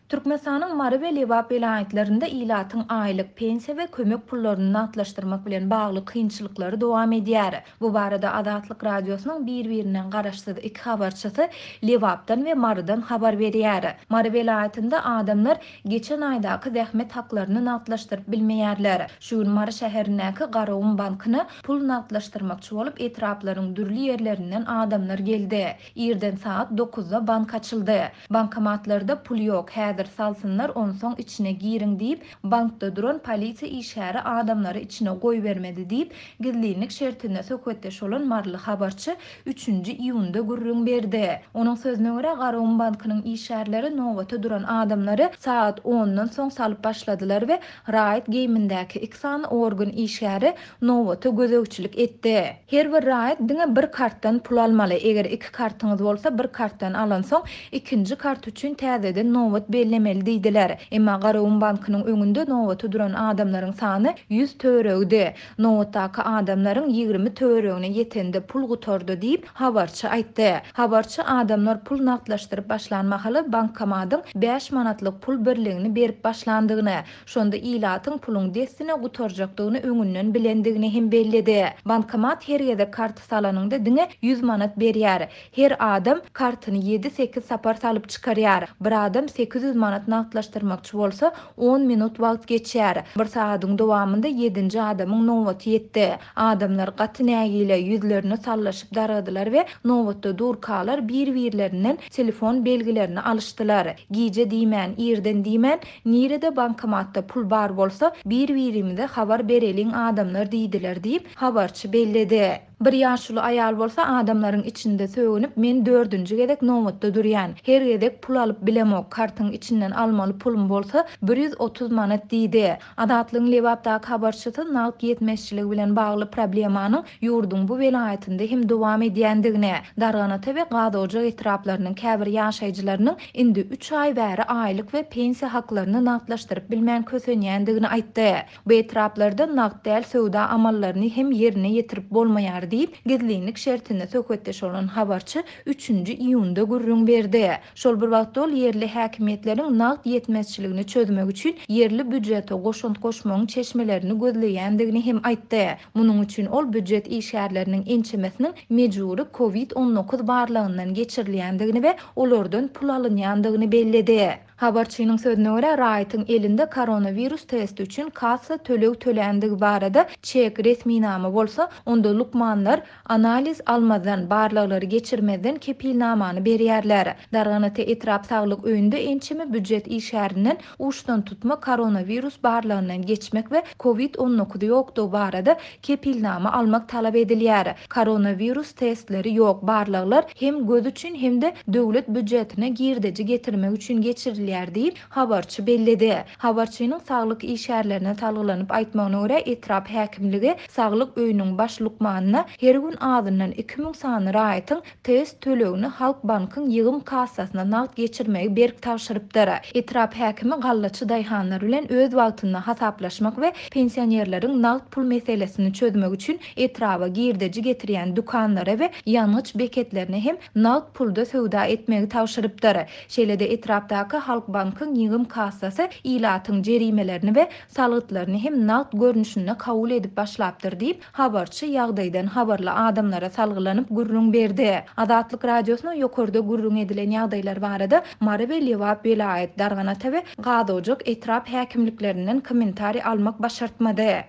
Türkmenistan'ın Mary we Lewap vilayetlerinde ilatyň aýlyk pensiýa we kömek pullaryny natlaşdyrmak bilen bagly kynçylyklary dowam edýär. Bu barada Azatlyk radiosynyň bir-birinden garaşsyz iki habarçysy Lewapdan we Marydan habar berýär. Mary vilayetinde adamlar geçen aýdaky zähmet haklaryny natlaşdyryp bilmeýärler. Şu gün Mary şäherindäki Garawun bankyny pul natlaşdyrmakçy bolup etraplaryň dürli ýerlerinden adamlar geldi. Ýerden saat 9-da bank açyldy. Bankomatlarda pul ýok. Häzir salsınlar onsoň içine girin diýip bankda duran polisiýa işäri adamlary içine goýbermedi diýip gizlilik şertine söketdeş olan marly habarçy 3-nji iýunda gürrüň berdi. Onuň sözüne görä Garawun bankynyň işärleri nowata duran adamlary saat 10-dan soň salyp başladylar we raýat geýmindäki iksany organ işäri nowata gözegçilik etdi. Her bir raýat diňe bir kartdan pul almaly. Eger iki kartyňyz bolsa bir kartdan alan soň ikinji kart üçin täzeden nowat bellemeli diýdiler. Emma Garawun bankynyň öňünde nowata duran adamlaryň sany 100 töregdi. Nowatdaky adamlaryň 20 töregine ýetende pul gutardy diýip habarçy aýtdy. Habarçy adamlar pul naklaşdyryp başlanmahaly bankomatyň 5 manatlyk pul birligini berip başlandygyny, şonda ilatyň puluň destine gutarjakdygyny öňünden bilendigini hem belledi. Bankomat her ýerde kart salanyňda diňe 100 manat berýär. Her adam kartyny 7-8 sapar salyp çykarýar. Bir adam 800 manat naklaşdyrmakçy bolsa 10 minut wagt geçýär. Bir saatyň dowamında 7-nji adamyň nowaty ýetdi. Adamlar gaty nägile ýüzlerini sallaşyp daradylar we nowatda durkalar bir-birlerinden telefon belgilerini alışdylar. Giýje diýmän, ýerden diýmän, nirede bankomatda pul bar bolsa bir-birimize habar bereliň adamlar diýdiler diýip habarçy belledi. Bir ýaşly aýal bolsa adamlaryň içinde söýünip men 4-nji gedek nowatda durýan. Her gedek pul alyp bilemok. Kartyň içinden almaly pulum bolsa 130 manat diýdi. Azatlygyň Lewapdaky habarçysy nagt ýetmezçiligi bilen bagly problemanyň ýurdun bu vilayetinde hem dowam edýändigine, Darganata we Gadawjak etraplarynyň käbir ýaşaýjylarynyň indi 3 aý bäri aýlyk we pensiýa haklaryny natlaşdyryp bilmän kösenýändigini aýtdy. Bu etraplarda nagt däl söwda amallaryny hem ýerine ýetirip bolmaýar diýip gizlilik şertine söketdeş olan habarçy 3-nji iýunda gürrüň berdi. Şol bir wagtda ol yerli häkimetleriň nagt ýetmezçiligini çözmek üçin yerli büdjete goşunt goşmagyň çeşmelerini gözleýändigini hem aýtdy. Munyň üçin ol büdjet işärleriniň ençemesiniň mejburi COVID-19 barlygyndan geçirilýändigini we olardan pul alynýandygyny belledi. Habarçynyň sözüne görä raýatyň elinde koronavirus testi üçin kassa töleg töländigi barada çek resminama bolsa onda lukmanlar analiz almadan barlaglary geçirmeden kepilnamany berýärler. Darganata etrap saglyk öýünde ençeme büdjet işärinden uşdan tutma koronavirus barlygyndan geçmek we COVID-19 ýokdugy barada kepilnama almak talap edilýär. Koronavirus testleri ýok barlaglar hem göz üçin hem de döwlet büdjetine girdeji getirmek üçin geçirilýär diýip habarçy belledi. Habarçynyň saglyk işärlerine talgylanyp aýtmagyna görä etrap häkimligi saglyk öýüniň baş lukmanyna her gün azyndan 2000 sany raýatyň test tölegini Halk bankyň ýygym kassasyna nagt geçirmegi berk tapşyrypdyr. Etrap häkimi gallaçy daýhanlar bilen öz wagtyny hasaplaşmak we pensionerleriň nagt pul meselesini çözmek üçin etraba girdeji getirýän dukanlara we ýanyç beketlerine hem nagt pulda söwda etmegi tapşyrypdyr. Şeýle-de etrapdaky Halk bankyň ýygym kassasy ilatyň jerimelerini we salytlaryny hem nagt görnüşinde kabul edip başlapdyr diýip habarçy ýagdaýdan habarly adamlara salgylanyp gürrüň berdi. Azatlyk radiosyna ýokarda gürrüň edilen ýagdaýlar barada Mary we Lewap vilayet, Darganata we Gadawjak etrap häkimliklerinden kommentari almak başartmady.